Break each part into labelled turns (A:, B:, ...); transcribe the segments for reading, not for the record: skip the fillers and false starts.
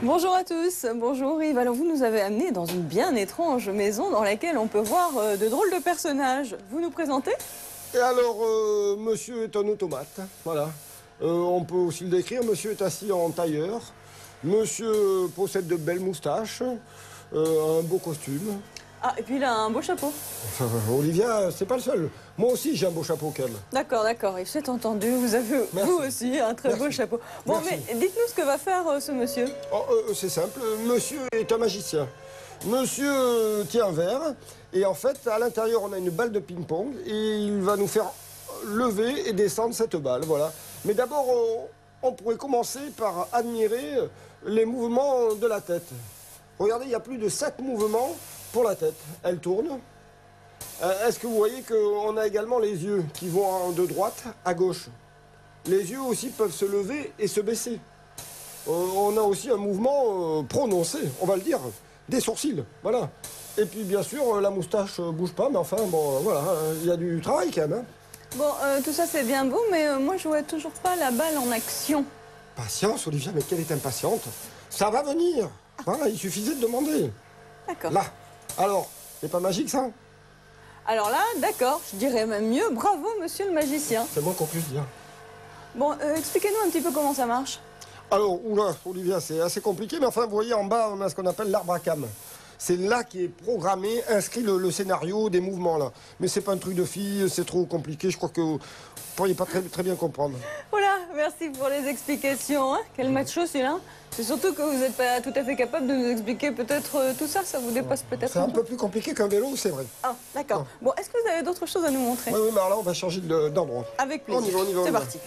A: Bonjour à tous, bonjour Yves. Alors vous nous avez amené dans une bien étrange maison dans laquelle on peut voir de drôles de personnages. Vous nous présentez?
B: Et alors, monsieur est un automate, voilà. On peut aussi le décrire, monsieur est assis en tailleur. Monsieur possède de belles moustaches, un beau costume.
A: Ah, et puis il a un beau chapeau.
B: Olivia, c'est pas le seul. Moi aussi, j'ai un beau chapeau, Ken.
A: D'accord, d'accord. Et c'est entendu, vous avez
B: Merci.
A: vous aussi un très beau chapeau. Bon,
B: Merci.
A: mais dites-nous ce que va faire ce monsieur.
B: Oh, c'est simple, monsieur est un magicien. Monsieur tient un verre, et en fait, à l'intérieur, on a une balle de ping-pong, et il va nous faire lever et descendre cette balle, voilà. Mais d'abord, on pourrait commencer par admirer les mouvements de la tête. Regardez, il y a plus de 7 mouvements pour la tête. Elle tourne. Est-ce que vous voyez qu'on a également les yeux qui vont de droite à gauche? Les yeux aussi peuvent se lever et se baisser. On a aussi un mouvement prononcé, on va le dire, des sourcils, voilà. Et puis bien sûr, la moustache bouge pas, mais enfin, bon, voilà, il y a du travail quand même. Hein.
A: Bon, tout ça c'est bien beau, mais moi je vois toujours pas la balle en action.
B: Patience, Olivia, mais quelle est impatiente. Ça va venir. Voilà, il suffisait de demander.
A: D'accord.
B: Là. Alors, c'est pas magique ça?
A: Alors là, d'accord, je dirais même mieux, bravo monsieur le magicien.
B: C'est moi qu'on puisse dire.
A: Bon, expliquez-nous un petit peu comment ça marche.
B: Alors, oula, Olivia, c'est assez compliqué, mais enfin, vous voyez, en bas, on a ce qu'on appelle l'arbre à cam. C'est là qui est programmé, inscrit le scénario des mouvements, là. Mais c'est pas un truc de fille, c'est trop compliqué, je crois que vous pourriez pas très bien comprendre.
A: Voilà, merci pour les explications. Hein. Quel macho celui-là. C'est surtout que vous n'êtes pas tout à fait capable de nous expliquer peut-être tout ça, ça vous dépasse peut-être
B: C'est un peu plus compliqué qu'un vélo, c'est vrai.
A: Ah, d'accord. Bon, est-ce que vous avez d'autres choses à nous montrer?
B: Oui, mais alors là, on va changer d'endroit.
A: Avec plaisir.
B: On y va.
A: C'est parti.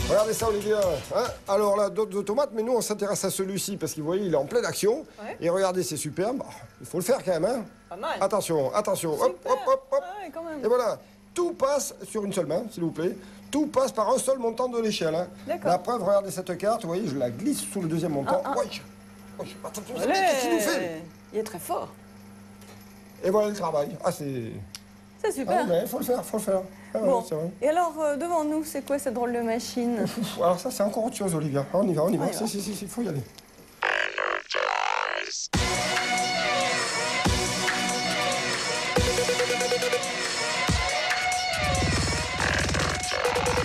B: Regardez ça, Olivia. Hein, alors là, d'autres automates, mais nous, on s'intéresse à celui-ci parce que vous voyez, il est en pleine action.
A: Ouais.
B: Et regardez, c'est superbe. Il faut le faire quand même. Hein.
A: Pas mal.
B: Attention, attention. Hop,
A: Super.
B: hop, hop, hop.
A: Ah ouais, quand même.
B: Et voilà. Tout passe sur une seule main, s'il vous plaît. Tout passe par un seul montant de l'échelle. Hein.
A: D'accord.
B: La preuve, regardez cette carte. Vous voyez, je la glisse sous le deuxième montant. Oui. Attention, qu'est-ce qu'il nous fait?
A: Il est très fort.
B: Et voilà le travail. Ah, c'est...
A: C'est super.
B: Ah, mais il faut le faire, faut le faire. Ah,
A: Bon.
B: ouais, c'est vrai.
A: Et alors, devant nous, c'est quoi cette drôle de machine?
B: Alors ça, c'est encore autre chose, Olivia. On y va, on y va.
A: On y va.
B: Si, il faut y aller.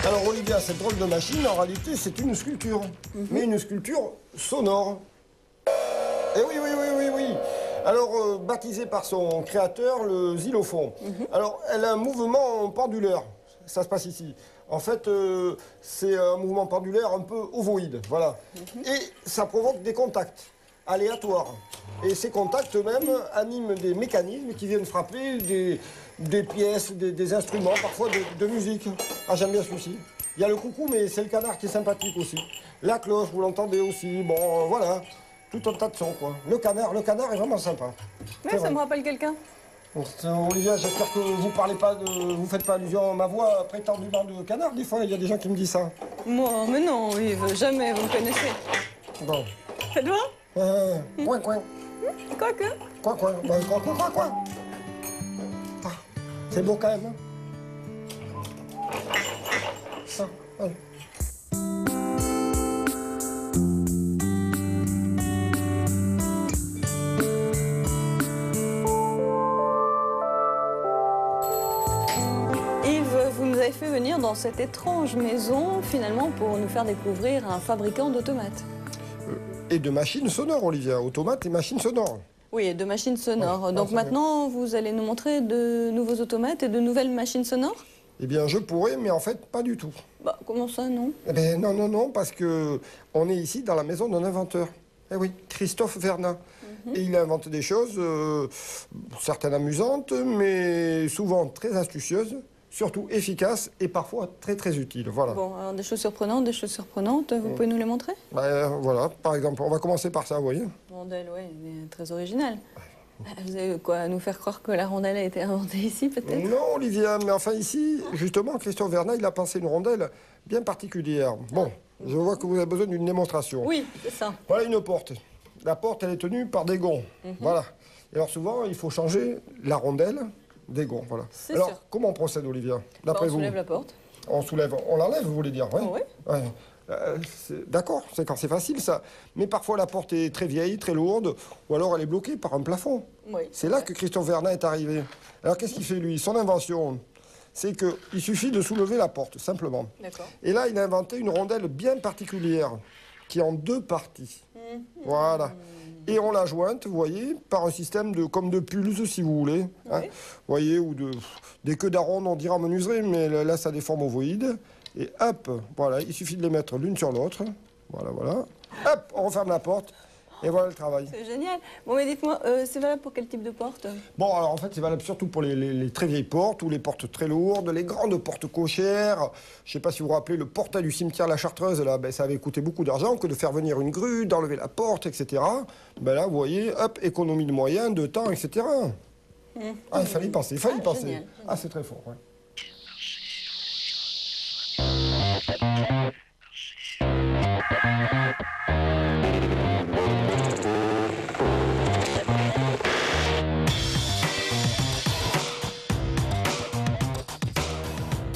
B: Alors, Olivia, cette drôle de machine, en réalité, c'est une sculpture. Mais une sculpture sonore. Eh oui. Alors, baptisée par son créateur, le xylophone. Alors, elle a un mouvement pendulaire. Ça se passe ici. En fait, c'est un mouvement pendulaire un peu ovoïde, voilà. Et ça provoque des contacts aléatoires. Et ces contacts eux-mêmes animent des mécanismes qui viennent frapper des pièces, des instruments, parfois de musique. Ah, j'aime bien celui-ci. Il y a le coucou, mais c'est le canard qui est sympathique aussi. La cloche, vous l'entendez aussi. Bon, voilà. Tout un tas de sons, quoi. Le canard est vraiment sympa.
A: Ouais, ça me rappelle quelqu'un.
B: Bon, Olivia, j'espère que vous parlez pas vous faites pas allusion à ma voix prétendument de canard. Des fois, il y a des gens qui me disent ça.
A: Moi, mais non, Yves, jamais, vous me connaissez.
B: Bon.
A: Faites voir.
B: Coin.
A: Quoique.
B: Quoi. Ben, quoi. Ah, c'est beau quand même. Hein. Ça, allez.
A: Yves, vous nous avez fait venir dans cette étrange maison, finalement, pour nous faire découvrir un fabricant d'automates.
B: Et de machines sonores, Olivia. Automates et machines sonores.
A: Oui, et de machines sonores.
B: Ouais,
A: Donc
B: ça
A: maintenant, vous allez nous montrer de nouveaux automates et de nouvelles machines sonores?
B: Eh bien, je pourrais, mais en fait, pas du tout.
A: Bah, comment ça, non?
B: Eh bien, non, parce que on est ici dans la maison d'un inventeur. Eh oui, Christophe Vernat. Et il a inventé des choses, certaines amusantes, mais souvent très astucieuses, surtout efficaces et parfois très utiles. Voilà.
A: Bon, alors des choses surprenantes, vous pouvez nous les montrer?
B: Voilà, par exemple, on va commencer par ça, vous voyez.
A: Rondelle, oui, mais très originale. Vous avez quoi, nous faire croire que la rondelle a été inventée ici, peut-être?
B: Non, Olivia, mais enfin ici, justement, Christophe Vernat, il a pensé une rondelle bien particulière. Bon, Je vois que vous avez besoin d'une démonstration.
A: Oui, c'est ça.
B: Voilà une porte. La porte, elle est tenue par des gonds. Voilà. Et alors souvent, il faut changer la rondelle des gonds. Voilà. Alors,
A: sûr.
B: comment on procède, Olivia, d'après
A: On
B: vous?
A: soulève la porte.
B: On soulève, on l'enlève, vous voulez dire? Ouais.
A: Oui.
B: Ouais. D'accord, c'est facile ça. Mais parfois la porte est très vieille, très lourde, ou alors elle est bloquée par un plafond.
A: Oui.
B: C'est là que Christophe Vernat est arrivé. Alors qu'est-ce qu'il fait lui? Son invention, c'est qu'il suffit de soulever la porte, simplement.
A: D'accord.
B: Et là, il a inventé une rondelle bien particulière, qui est en deux parties. Voilà. Et on la jointe, vous voyez, par un système comme de pulse, si vous voulez. Hein.
A: Oui.
B: Vous voyez, ou des queues d'aronde, on dira menuiserie, mais là, ça a des formes ovoïdes. Et hop, voilà, il suffit de les mettre l'une sur l'autre. Voilà, voilà. Hop, on referme la porte. Et voilà le travail.
A: C'est génial. Bon, mais dites-moi, c'est valable pour quel type de porte?
B: Bon, alors en fait, c'est valable surtout pour les très vieilles portes ou les portes très lourdes, les grandes portes cochères. Je ne sais pas si vous vous rappelez, le portail du cimetière La Chartreuse, là, ben, ça avait coûté beaucoup d'argent que de faire venir une grue, d'enlever la porte, etc. Ben là, vous voyez, hop, économie de moyens, de temps, etc. Ah, il fallait y penser, il fallait y penser.
A: Génial.
B: Ah, c'est très fort, ouais.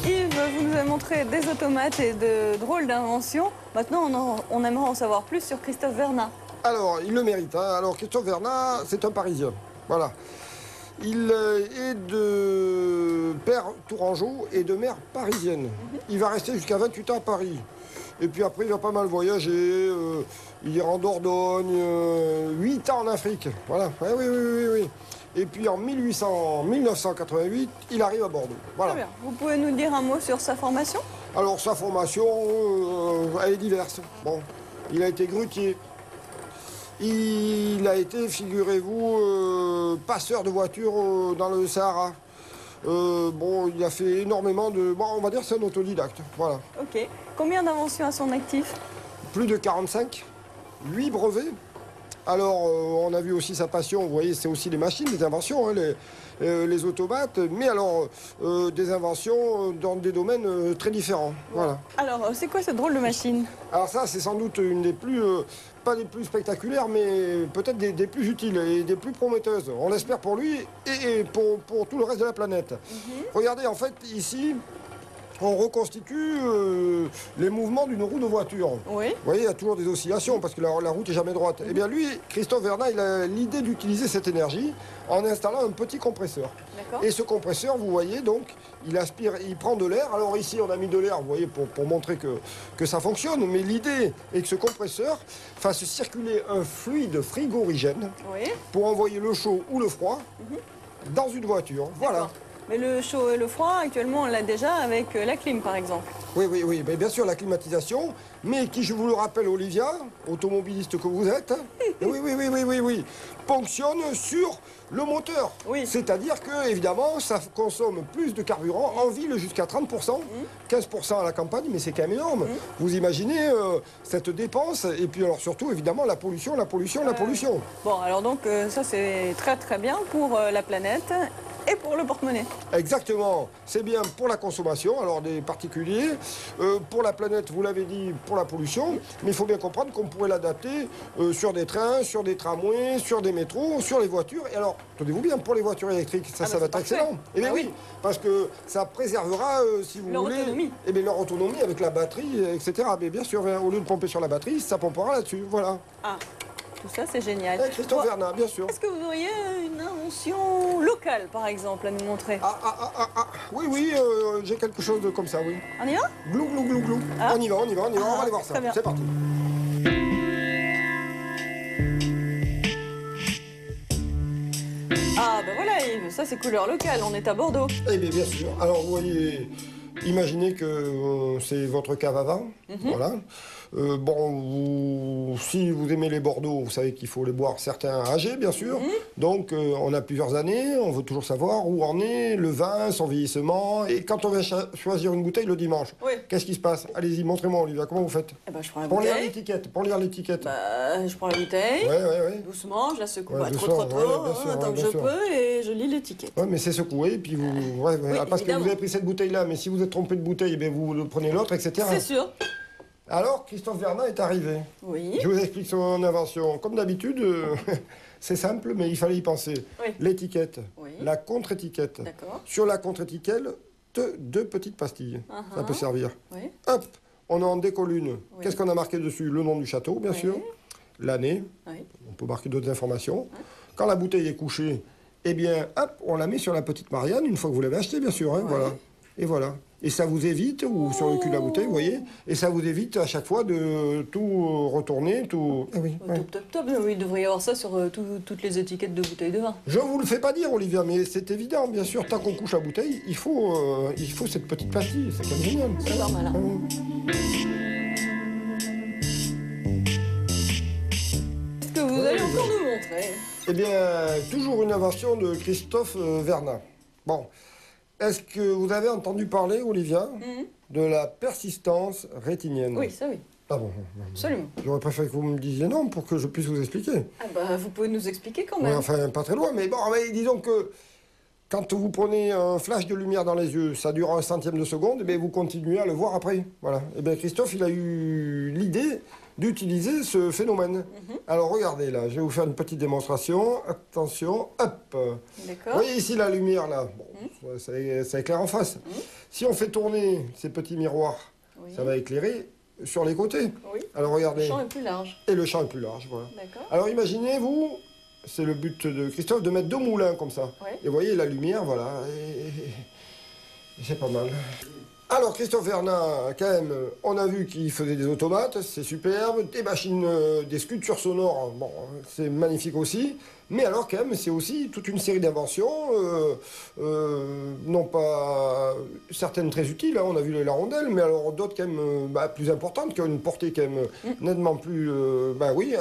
A: Yves, vous nous avez montré des automates et de drôles d'inventions. Maintenant, on aimerait en savoir plus sur Christophe Vernat.
B: Alors, il le mérite. Hein. Alors, Christophe Vernat, c'est un Parisien. Voilà. Il est de père tourangeau et de mère parisienne. Il va rester jusqu'à 28 ans à Paris. Et puis après, il va pas mal voyager. Il ira en Dordogne, 8 ans en Afrique. Voilà. Ouais, oui. Et puis en 1988, il arrive à Bordeaux. Voilà.
A: Très bien. Vous pouvez nous dire un mot sur sa formation?
B: Alors, sa formation, elle est diverse. Bon, il a été grutier. Il a été, figurez-vous, passeur de voitures dans le Sahara. Bon, il a fait énormément de... Bon, on va dire que c'est un autodidacte, voilà.
A: Ok. Combien d'inventions à son actif?
B: Plus de 45, 8 brevets. Alors, on a vu aussi sa passion, vous voyez, c'est aussi les machines, les inventions, hein, les automates, mais alors des inventions dans des domaines très différents, voilà.
A: Alors, c'est quoi cette drôle de machine?
B: Alors ça, c'est sans doute une des plus... pas des plus spectaculaires, mais peut-être des plus utiles et des plus prometteuses. On l'espère pour lui et pour tout le reste de la planète. Regardez, en fait, ici, on reconstitue les mouvements d'une roue de voiture.
A: Oui.
B: Vous voyez, il y a toujours des oscillations parce que la route n'est jamais droite. Eh bien, lui, Christophe Vernat, il a l'idée d'utiliser cette énergie en installant un petit compresseur.
A: D'accord.
B: Et ce compresseur, vous voyez, donc, il aspire, il prend de l'air. Alors ici, on a mis de l'air, vous voyez, pour montrer que ça fonctionne. Mais l'idée est que ce compresseur fasse circuler un fluide frigorigène
A: Oui.
B: pour envoyer le chaud ou le froid dans une voiture. Voilà.
A: D'accord. Mais le chaud et le froid, actuellement, on l'a déjà avec la clim, par exemple.
B: Oui, mais bien sûr, la climatisation, mais qui, je vous le rappelle, Olivia, automobiliste que vous êtes, oui, fonctionne sur le moteur.
A: Oui.
B: C'est-à-dire que, évidemment, ça consomme plus de carburant en ville jusqu'à 30%, 15% à la campagne, mais c'est quand même énorme. Vous imaginez cette dépense, et puis alors surtout, évidemment, la pollution.
A: Bon, alors donc, ça, c'est très très bien pour la planète et pour le porte-monnaie.
B: Exactement, c'est bien pour la consommation, alors des particuliers, pour la planète, vous l'avez dit, pour la pollution, mais il faut bien comprendre qu'on pourrait l'adapter sur des trains, sur des tramways, sur des métros, sur les voitures. Et alors, tenez-vous bien, pour les voitures électriques, ça va être
A: parfait.
B: excellent. Eh bien
A: Ah
B: oui, parce que ça préservera, si vous
A: Leur
B: voulez,
A: autonomie.
B: eh bien, leur autonomie avec la batterie, etc. Mais bien sûr, au lieu de pomper sur la batterie, ça pompera là-dessus, voilà.
A: Ah, tout ça, c'est génial.
B: Et Christophe Vernat, bien sûr.
A: Est-ce que vous auriez une invention locale, par exemple, à nous montrer?
B: Oui, j'ai quelque chose de comme ça, oui.
A: On y va?
B: Glou, glou, glou, glou.
A: Ah.
B: On y va, on va aller voir ça.
A: Très bien.
B: C'est parti.
A: Ah, ben voilà, Yves, ça, c'est couleur locale, on est à Bordeaux.
B: Eh bien sûr. Alors, vous voyez, imaginez que c'est votre cave à vin. Voilà. Si vous aimez les Bordeaux, vous savez qu'il faut les boire certains âgés, bien sûr. Donc, on a plusieurs années. On veut toujours savoir où en est le vin, son vieillissement. Et quand on vient choisir une bouteille le dimanche,
A: Oui.
B: qu'est-ce qui se passe? Allez-y, montrez-moi, Olivia, comment vous faites?
A: Eh ben, je prends la
B: Pour lire
A: bouteille.
B: l'étiquette.
A: Bah, je prends la bouteille.
B: Ouais.
A: Doucement, je la secoue
B: Ouais,
A: pas trop,
B: doucement, bien sûr,
A: tant que
B: bien
A: je
B: sûr.
A: peux, et je lis l'étiquette.
B: Ouais, mais c'est secoué, puis vous... parce que
A: évidemment.
B: vous avez pris cette bouteille-là, mais si vous êtes trompé de bouteille, eh bien vous prenez l'autre, etc.
A: C'est sûr.
B: Alors, Christophe Vernat est arrivé.
A: Oui.
B: Je vous explique son invention. Comme d'habitude, c'est simple, mais il fallait y penser.
A: Oui.
B: L'étiquette,
A: Oui.
B: la contre-étiquette.
A: D'accord.
B: Sur la contre-étiquette, deux petites pastilles. Ça peut servir.
A: Oui.
B: Hop, on en décolle une.
A: Oui.
B: Qu'est-ce qu'on a marqué dessus? Le nom du château, bien sûr. L'année.
A: Oui.
B: On peut marquer d'autres informations. Quand la bouteille est couchée, eh bien, hop, on la met sur la petite Marianne, une fois que vous l'avez achetée, bien sûr. Hein,
A: Oui.
B: voilà. Et voilà. Et ça vous évite, ou sur le cul de la bouteille, vous voyez, et ça vous évite à chaque fois de tout retourner, tout... Ah oui, ouais.
A: Top. Oui, il devrait y avoir ça sur toutes les étiquettes de bouteilles de vin.
B: Je vous le fais pas dire, Olivia, mais c'est évident, bien sûr, tant qu'on couche la bouteille, il faut cette petite pastille, c'est quand même génial.
A: C'est normal. Hein. Qu'est-ce que vous allez encore nous montrer?
B: Eh bien, toujours une invention de Christophe Vernat. Bon, est-ce que vous avez entendu parler, Olivia, de la persistance rétinienne?
A: Oui, ça oui.
B: Ah bon,
A: Absolument.
B: j'aurais préféré que vous me disiez non pour que je puisse vous expliquer.
A: Ah bah, vous pouvez nous expliquer quand
B: Oui,
A: même.
B: enfin, pas très loin, mais bon, mais disons que quand vous prenez un flash de lumière dans les yeux, ça dure un centième de seconde, et bien vous continuez à le voir après. Voilà. Et bien Christophe, il a eu l'idée d'utiliser ce phénomène. Alors regardez là, je vais vous faire une petite démonstration. Attention, hop.
A: D'accord.
B: Vous voyez ici la lumière là, bon, ça éclaire en face. Si on fait tourner ces petits miroirs, ça va éclairer sur les côtés.
A: Oui.
B: Alors regardez.
A: Le champ est plus large.
B: Et le champ est plus large, voilà.
A: D'accord.
B: Alors imaginez-vous, c'est le but de Christophe, de mettre deux moulins comme ça.
A: Ouais.
B: Et vous voyez la lumière, voilà. Et c'est pas mal. Alors Christophe Vernat, quand même, on a vu qu'il faisait des automates, c'est superbe, des machines, des sculptures sonores, bon, c'est magnifique aussi. Mais alors quand même, c'est aussi toute une série d'inventions, non pas certaines très utiles, hein, on a vu la rondelle, mais alors d'autres quand même plus importantes, qui ont une portée quand même nettement plus,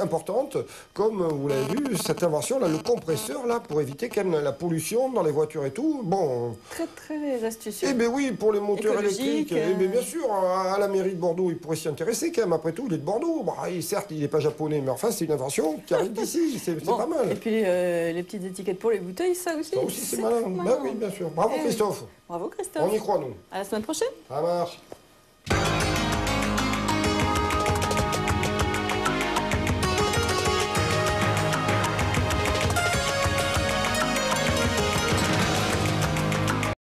B: importante, comme vous l'avez vu, cette invention là, le compresseur là, pour éviter quand même la pollution dans les voitures et tout. Bon.
A: Très astucieux.
B: Eh bien oui, pour les moteurs
A: Écologique,
B: électriques, eh bien sûr, à la mairie de Bordeaux, il pourrait s'y intéresser quand même, après tout, il est de Bordeaux. Bah, certes, il n'est pas japonais, mais enfin, c'est une invention qui arrive d'ici, c'est pas mal.
A: Et puis les petites étiquettes pour les bouteilles, ça aussi.
B: Ça aussi, c'est malin. Ben oui, bien sûr. Bravo, Christophe.
A: Bravo, Christophe.
B: On y croit, nous.
A: À la semaine prochaine.
B: Ça marche.